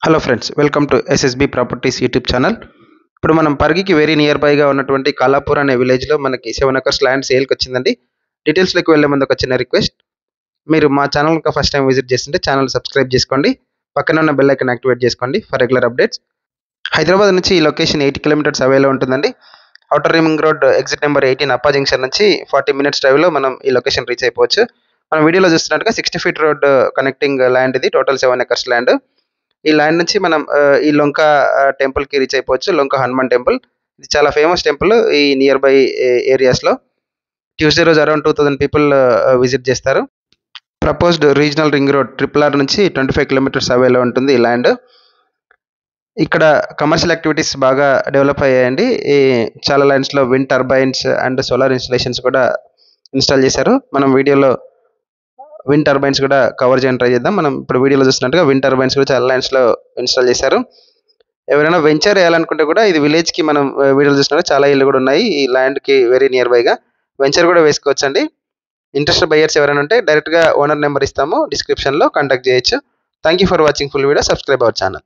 Hello friends, welcome to SSB properties YouTube channel. ఇప్పుడు మనం పరిగికి very near బైగా ఉన్నటువంటి కాలాపూర్ అనే విలేజ్లో మనకి 7 ఎకర్స్ ల్యాండ్ సేల్కి వచ్చిందండి. డీటెయిల్స్లోకి వెళ్ళే ముందు ఒక చిన్న రిక్వెస్ట్, మీరు మా ఛానల్ ఇంకా ఫస్ట్ టైం విజిట్ చేస్తుంటే ఛానల్ సబ్స్క్రైబ్ చేసుకోండి, పక్కన ఉన్న బెల్ ఐకాన్ యాక్టివేట్ చేసుకోండి ఫర్ రెగ్యులర్ అప్డేట్స్. హైదరాబాద్ నుంచి ఈ లొకేషన్ 80 కిలోమీటర్స్ అవేలో ఉంటుందండి. Outer ring road exit number 18 అప్పా జంక్షన్ నుంచి 40 మినిట్స్ డ్రైవ్లో మనం ఈ లొకేషన్ రీచ్ అయిపోవచ్చు. మనం వీడియోలో చూస్తున్నట్టుగా 60 ఫీట్ రోడ్ కనెక్టింగ్ ల్యాండ్ ఇది. Total 7 acres land. ఈ ల్యాండ్ నుంచి మనం ఈ లొంక టెంపుల్‌కి రీచ్ అయిపోవచ్చు. లొంక హనుమాన్ టెంపుల్. ఇది చాలా ఫేమస్ టెంపుల్ ఈ నియర్ బై ఏరియాస్‌లో. ట్యూస్‌డే రోజు అరౌండ్ 2000 పీపుల్ విజిట్ చేస్తారు. Proposed regional ring road RRR నుంచి 25 కిలోమీటర్స్ అవేలో ఉంటుంది ఈ ల్యాండ్. ఇక్కడ కమర్షియల్ యాక్టివిటీస్ బాగా డెవలప్ అయ్యాయండి. ఈ చాలా ల్యాండ్స్‌లో wind turbines and solar installations కూడా ఇన్‌స్టాల్ చేశారు. మనం వీడియోలో విండ్ టర్బైన్స్ కూడా కవర్ చేయడానికి ట్రై చేద్దాం. మనం ఇప్పుడు వీడియోలో చూస్తున్నట్టుగా విండ్ టర్బైన్స్ కూడా చాలా ల్యాండ్స్‌లో ఇన్‌స్టాల్ చేశారు. ఎవరైనా వెంచర్ చేయాలనుకుంటే కూడా ఇది విలేజ్‌కి మనం వీడియోలో చూస్తున్నట్టుగా చాలా ఇల్లు కూడా ఉన్నాయి ఈ ల్యాండ్‌కి వెరీ నియర్ బైగా. వెంచర్ కూడా వేసుకోవచ్చండి. ఇంట్రెస్టెడ్ బయర్స్ ఎవరైనా ఉంటే డైరెక్ట్‌గా ఓనర్ నెంబర్ ఇస్తాము, డిస్క్రిప్షన్‌లో కాంటాక్ట్ చేయొచ్చు. Thank you for watching full video. Subscribe our channel.